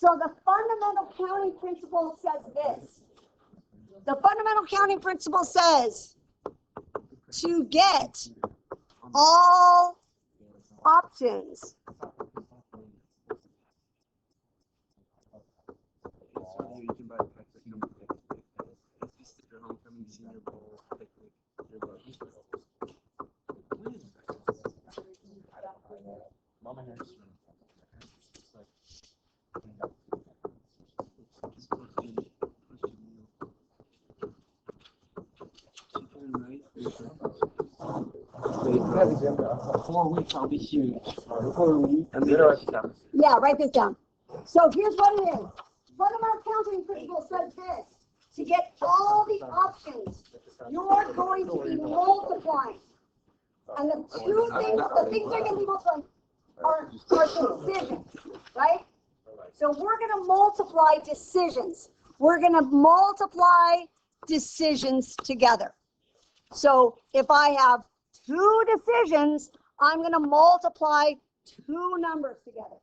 So the fundamental counting principle says this. The fundamental counting principle says to get all options. Yeah, write this down. So here's what it is. Fundamental counting principle says this. To get all the options, you're going to be multiplying. And the things they're going to be multiplying are decisions, right? So we're going to multiply decisions. We're going to multiply decisions together. So if I have 2 decisions, I'm going to multiply 2 numbers together.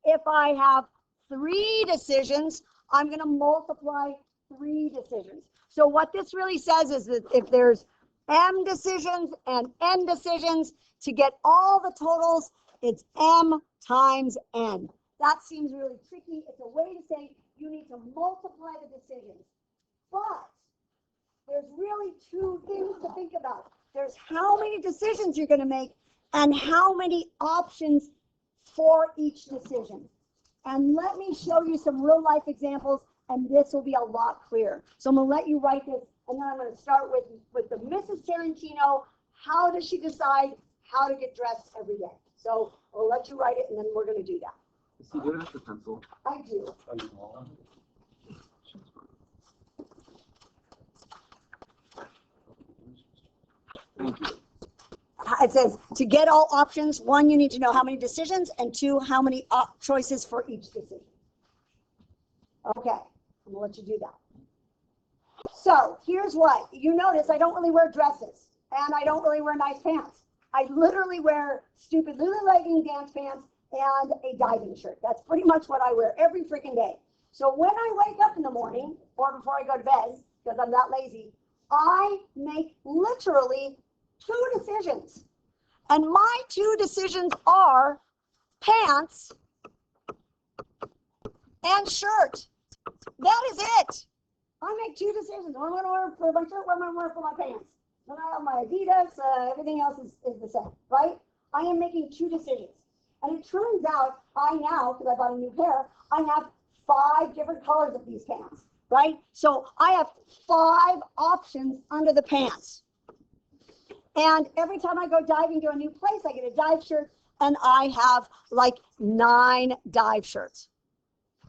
If I have 3 decisions, I'm going to multiply 3 decisions. So what this really says is that if there's m decisions and n decisions, to get all the totals, it's m times n. That seems really tricky. It's a way to say you need to multiply the decisions. But there's really 2 things to think about. There's how many decisions you're going to make and how many options for each decision. And let me show you some real life examples, and this will be a lot clearer. So I'm going to let you write this, and then I'm going to start with the Mrs. Tarantino. How does she decide how to get dressed every day? So I'll let you write it, and then we're going to do that. Does he do it with a pencil? I do. Thank you. It says to get all options, 1, you need to know how many decisions, and 2, how many choices for each decision. Okay, I'm gonna let you do that. So here's what you notice. I don't really wear dresses, and I don't really wear nice pants. I literally wear stupid Lululemon dance pants and a diving shirt. That's pretty much what I wear every freaking day. So when I wake up in the morning, or before I go to bed, because I'm that lazy, I make literally 2 decisions. And my 2 decisions are pants and shirt. That is it. I make 2 decisions. What am I going to wear for my shirt? What am I going to wear for my pants? Then I have my Adidas. Everything else is the same, right? I am making 2 decisions. And it turns out I now, because I bought a new pair, I have 5 different colors of these pants, right? So I have 5 options under the pants. And every time I go diving to a new place, I get a dive shirt, and I have like 9 dive shirts.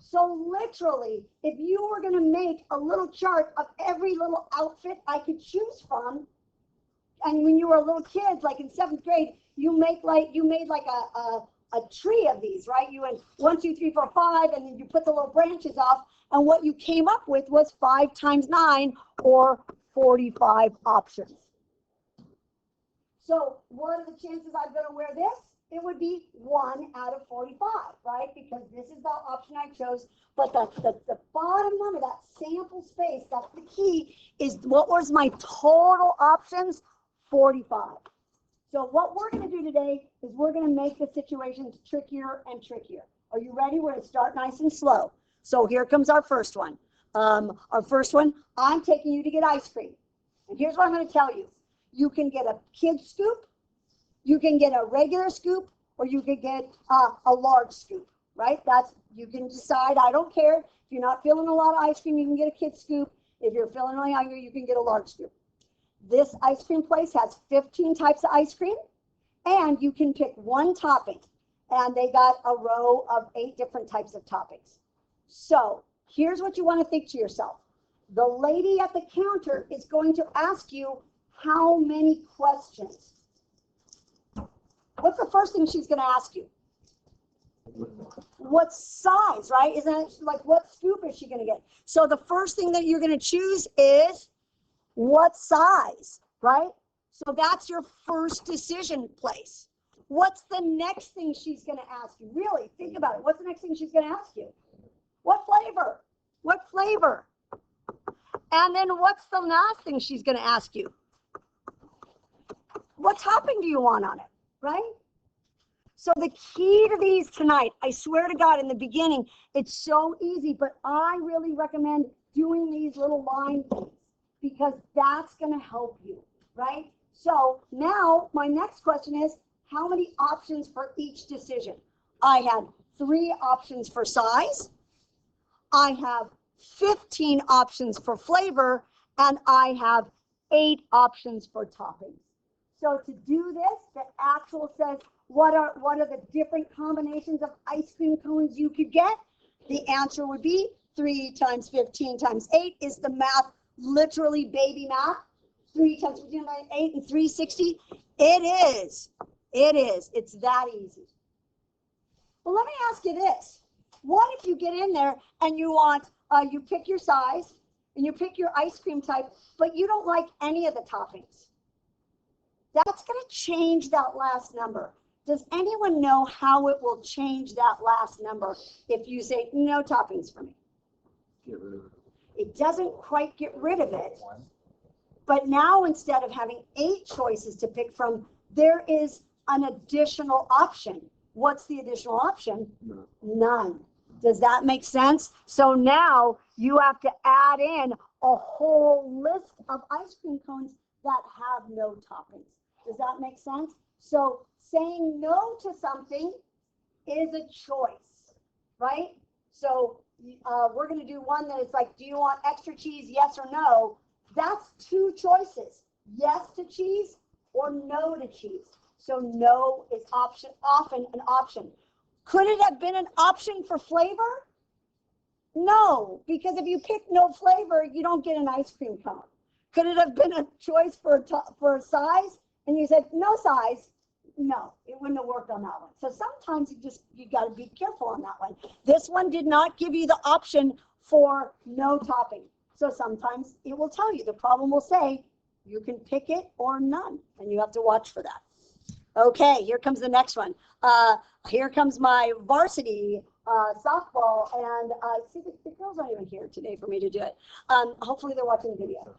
So literally, if you were going to make a little chart of every little outfit I could choose from, and when you were a little kid, like in 7th grade, you made like a tree of these, right? You went 1, 2, 3, 4, 5, and then you put the little branches off, and what you came up with was 5 times 9, or 45 options. So what are the chances I'm going to wear this? It would be 1 out of 45, right? Because this is the option I chose. But the bottom number, that sample space, that's the key, is what was my total options? 45. So what we're going to do today is we're going to make the situations trickier and trickier. Are you ready? We're going to start nice and slow. So here comes our first one. Our first one, I'm taking you to get ice cream. And here's what I'm going to tell you. You can get a kid scoop, you can get a regular scoop, or you could get a large scoop, right? You can decide. I don't care. If you're not feeling a lot of ice cream, you can get a kid scoop. If you're feeling really hungry, you can get a large scoop. This ice cream place has 15 types of ice cream, and you can pick 1 topping. And they got a row of 8 different types of toppings. So here's what you want to think to yourself. The lady at the counter is going to ask you how many questions. What's the first thing she's going to ask you? What size, right? Isn't it like what scoop is she going to get? So the first thing that you're going to choose is what size, right? So that's your first decision place. What's the next thing she's going to ask you? Really, think about it. What's the next thing she's going to ask you? What flavor? What flavor? And then what's the last thing she's going to ask you? What topping do you want on it, right? So the key to these tonight, I swear to God, in the beginning, it's so easy, but I really recommend doing these little line things because that's going to help you, right? So now my next question is, how many options for each decision? I had 3 options for size. I have 15 options for flavor, and I have 8 options for toppings. So to do this, the actual says, what are the different combinations of ice cream cones you could get? The answer would be 3 times 15 times 8 is the math, literally baby math. 3 times 15 times 8 and 360. It is. It's that easy. Well, let me ask you this. What if you get in there and you want, you pick your size and you pick your ice cream type, but you don't like any of the toppings? That's going to change that last number. Does anyone know how it will change that last number if you say no toppings for me? Get rid of it. It doesn't quite get rid of it. But now instead of having 8 choices to pick from, there is an additional option. What's the additional option? No. None. Does that make sense? So now you have to add in a whole list of ice cream cones that have no toppings. Does that make sense? So saying no to something is a choice, right? So we're going to do one that is like, do you want extra cheese, yes or no? That's 2 choices, yes to cheese or no to cheese. So no is often an option. Could it have been an option for flavor? No, because if you pick no flavor, you don't get an ice cream cone. Could it have been a choice for a size and you said no size? No, it wouldn't have worked on that one. So sometimes you got to be careful on that one. This one did not give you the option for no topping. So sometimes it will tell you, the problem will say you can pick it or none, and you have to watch for that. Okay, here comes the next one. Here comes my varsity softball, and see, the girls aren't even here today for me to do it. Hopefully they're watching the video.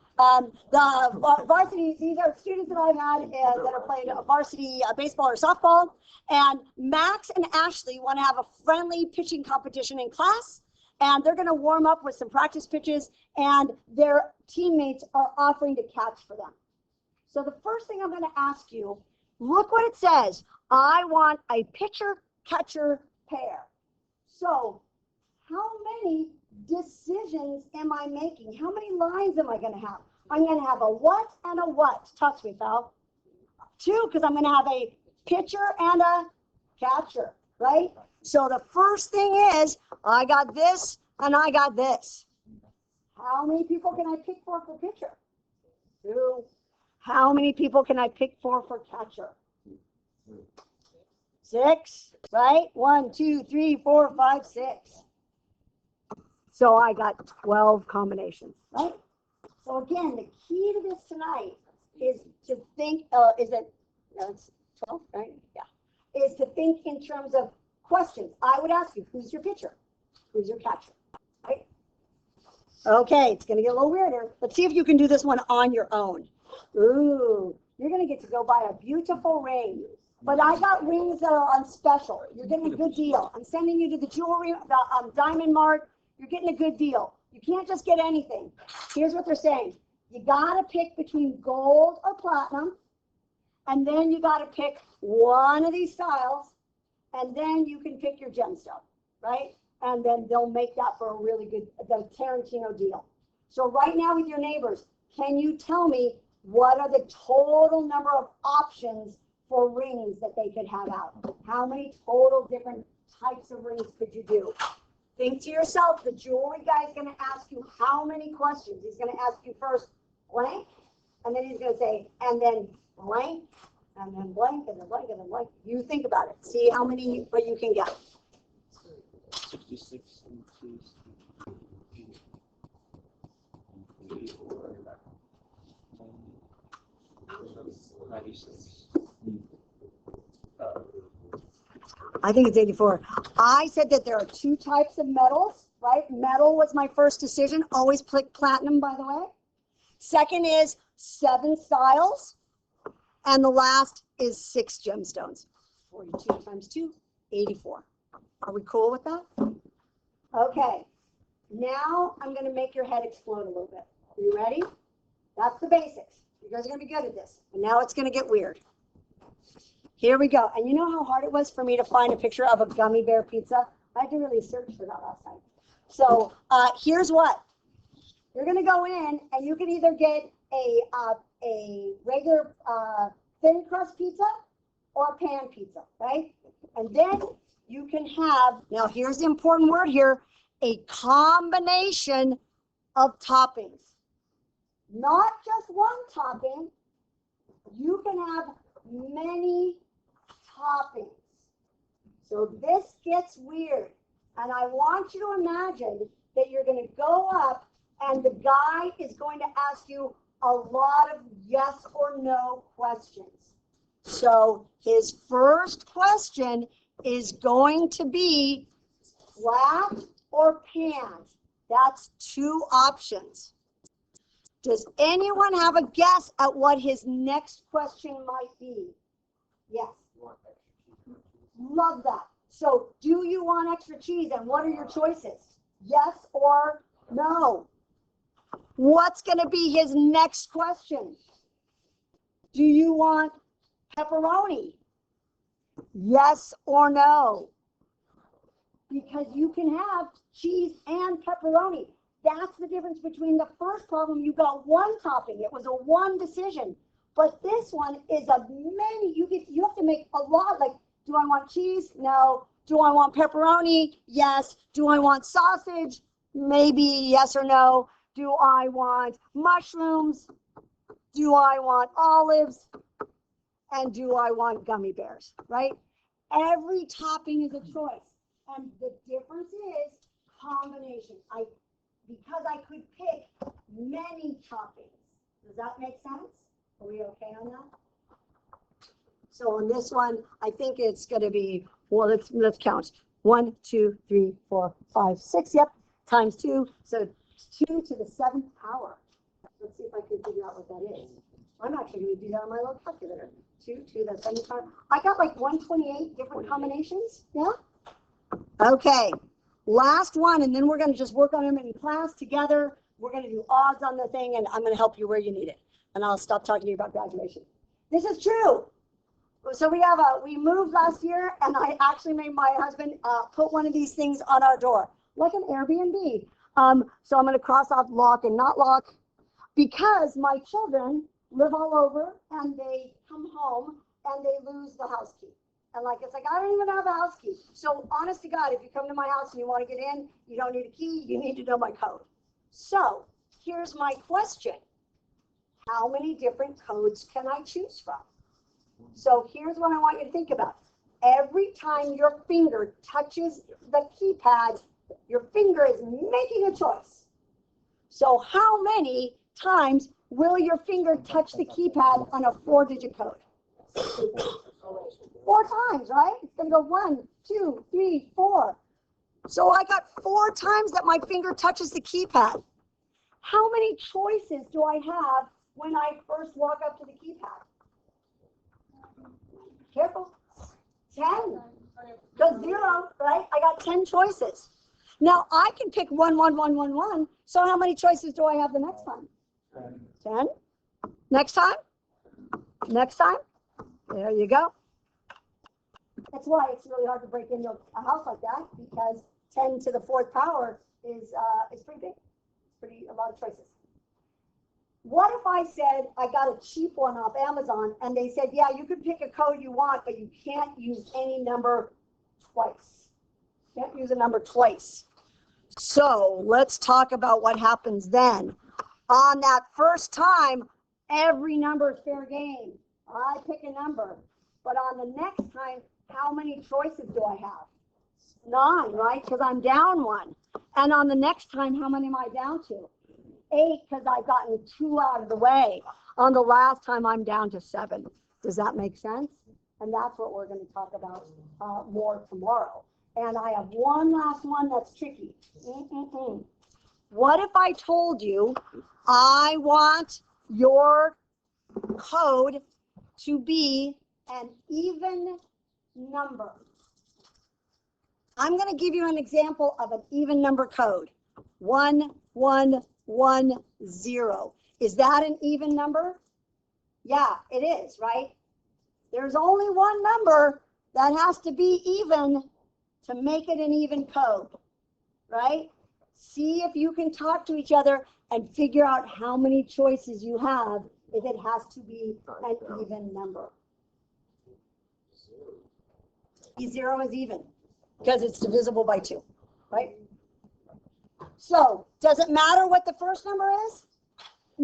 The varsity, these are students that I've had that are playing varsity baseball or softball, and Max and Ashley want to have a friendly pitching competition in class, and they're going to warm up with some practice pitches, and their teammates are offering to catch for them. So the first thing I'm going to ask you, look what it says. I want a pitcher-catcher pair. So how many decisions am I making? How many lines am I going to have? I'm going to have a what and a what. Talk to me, pal. 2, because I'm going to have a pitcher and a catcher, right? So the first thing is, I got this and I got this. How many people can I pick for pitcher? 2. How many people can I pick for catcher? 6, right? 1, 2, 3, 4, 5, 6. So I got 12 combinations, right? So again, the key to this tonight is to think, is it, no, it's 12, right? Yeah. Is to think in terms of questions. I would ask you, who's your pitcher? Who's your catcher? Right? Okay, it's going to get a little weirder. Let's see if you can do this one on your own. Ooh, you're going to get to go buy a beautiful ring. But I got rings that are on special. You're getting a good deal. I'm sending you to the jewelry, the Diamond Mart. You're getting a good deal. You can't just get anything. Here's what they're saying. You got to pick between gold or platinum. And then you got to pick one of these styles. And then you can pick your gemstone, right? And then they'll make that for a really good, the Tarantino deal. So right now with your neighbors, can you tell me what are the total number of options for rings that they could have out? How many total different types of rings could you do? Think to yourself, the jewelry guy is going to ask you how many questions. He's going to ask you first blank, and then he's going to say, and then blank, and then blank, and then blank, and then blank. You think about it. See how many but you can get. 66, 96. I think it's 84. I said that there are 2 types of metals. right? Metal was my first decision. Always pick platinum, by the way. Second is 7 styles. And the last is 6 gemstones. 42 times 2, 84. Are we cool with that? Okay. Now I'm going to make your head explode a little bit. Are you ready? That's the basics. You guys are going to be good at this. And now it's going to get weird. Here we go. And you know how hard it was for me to find a picture of a gummy bear pizza? I had to really search for that last night. So here's what. You're going to go in and you can either get a regular thin crust pizza or a pan pizza, right? And then you can have, now here's the important word here, a combination of toppings. Not just one topping, you can have many toppings. So this gets weird. And I want you to imagine that you're going to go up and the guy is going to ask you a lot of yes or no questions. So his first question is going to be flat or pan. That's 2 options. Does anyone have a guess at what his next question might be? Yes. Love that. So do you want extra cheese and what are your choices? Yes or no? What's going to be his next question? Do you want pepperoni? Yes or no? Because you can have cheese and pepperoni. That's the difference between the first problem. You got 1 topping. It was a 1 decision. But this one is a many. You have to make a lot. Like, do I want cheese? No. Do I want pepperoni? Yes. Do I want sausage? Maybe yes or no. Do I want mushrooms? Do I want olives? And do I want gummy bears, right? Every topping is a choice. And the difference is combination. Because I could pick many toppings. Does that make sense? Are we okay on that? So on this one, I think it's going to be, well, let's count. 1, 2, 3, 4, 5, 6. Yep, times 2. So 2 to the 7th power. Let's see if I can figure out what that is. I'm actually going to do that on my little calculator. 2 to the 7th power. I got like 128 different combinations. Yeah? Okay. Last one, and then we're going to just work on them in class together. We're going to do odds on the thing, and I'm going to help you where you need it. And I'll stop talking to you about graduation. This is true. So we moved last year, and I actually made my husband put one of these things on our door, like an Airbnb. So I'm going to cross off lock and not lock, because my children live all over, and they come home, and they lose the house key. And it's like, I don't even have a house key. So honest to God, if you come to my house and you want to get in, you don't need a key, you need to know my code. So here's my question. How many different codes can I choose from? So here's what I want you to think about. Every time your finger touches the keypad, your finger is making a choice. So how many times will your finger touch the keypad on a 4-digit code? 4 times, right? It's going to go 1, 2, 3, 4. So I got 4 times that my finger touches the keypad. How many choices do I have when I first walk up to the keypad? Careful. 10. Because 0, right? I got 10 choices. Now I can pick 1, 1, 1, 1, 1. So how many choices do I have the next time? 10. Next time? Next time? There you go. That's why it's really hard to break into a house like that, because 10 to the 4th power is pretty big. It's a lot of choices. What if I said I got a cheap one off Amazon and they said, yeah, you can pick a code you want, but you can't use any number twice. Can't use a number twice. So let's talk about what happens then. On that first time, every number is fair game. I pick a number. But on the next time, how many choices do I have? 9, right? Because I'm down 1. And on the next time, how many am I down to? 8, because I've gotten 2 out of the way. On the last time, I'm down to 7. Does that make sense? And that's what we're going to talk about more tomorrow. And I have one last one that's tricky. What if I told you I want your code to be an even number? I'm going to give you an example of an even number code. 1110. Is that an even number? Yeah, it is, right? There's only one number that has to be even to make it an even code, right? See if you can talk to each other and figure out how many choices you have if it has to be an even number. 0 is even because it's divisible by 2, right? So does it matter what the first number is?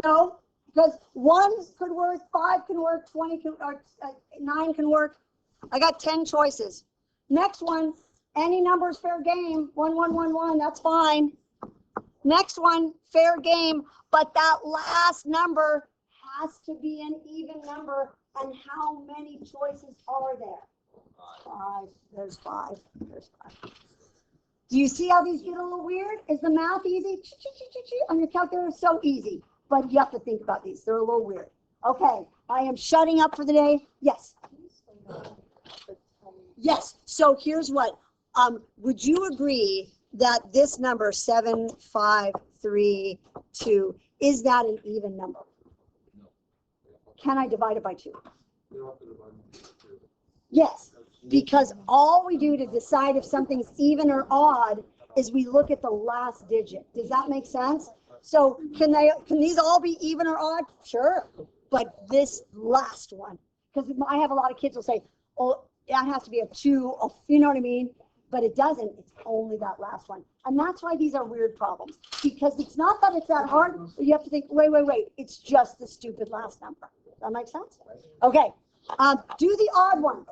No, because 1 could work, 5 can work, 20 can work, 9 can work. I got 10 choices. Next one, any number is fair game. 1, 1, 1, 1, that's fine. Next one, fair game, but that last number has to be an even number. And how many choices are there? 5. There's 5. There's 5. Do you see how these get a little weird? Is the math easy? On your calculator, so easy. But you have to think about these. They're a little weird. Okay, I am shutting up for the day. Yes. Yes. So here's what. Would you agree that this number 7532 is that an even number? Can I divide it by 2? Yes. Because all we do to decide if something's even or odd is we look at the last digit. Does that make sense? So can these all be even or odd? Sure. But this last one, because I have a lot of kids will say, oh, that has to be a 2, you know what I mean? But it doesn't. It's only that last one. And that's why these are weird problems. Because it's not that it's that hard, but you have to think, wait. It's just the stupid last number. Does that make sense? Okay. Do the odd ones.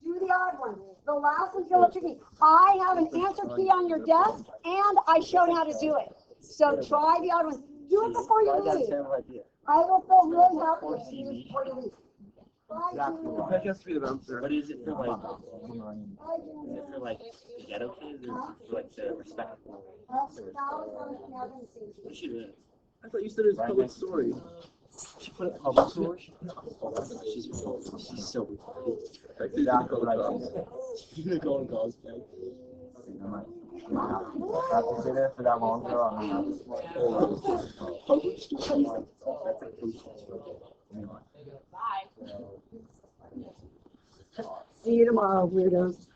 Do the odd one. The last one's going to tricky. I have an answer key on your desk, and I showed how to do it. So try the odd one. Do it before you leave. I will feel really happy if you do it before you leave. That has to be the bouncer. What is it for like? Is it for like the ghetto kids or for like the respectable? What she do? I thought you said it was public story. She put it public source. She's so Exactly what I She's gonna go and calls back. I have to sit there for that long, girl. See you tomorrow, weirdos.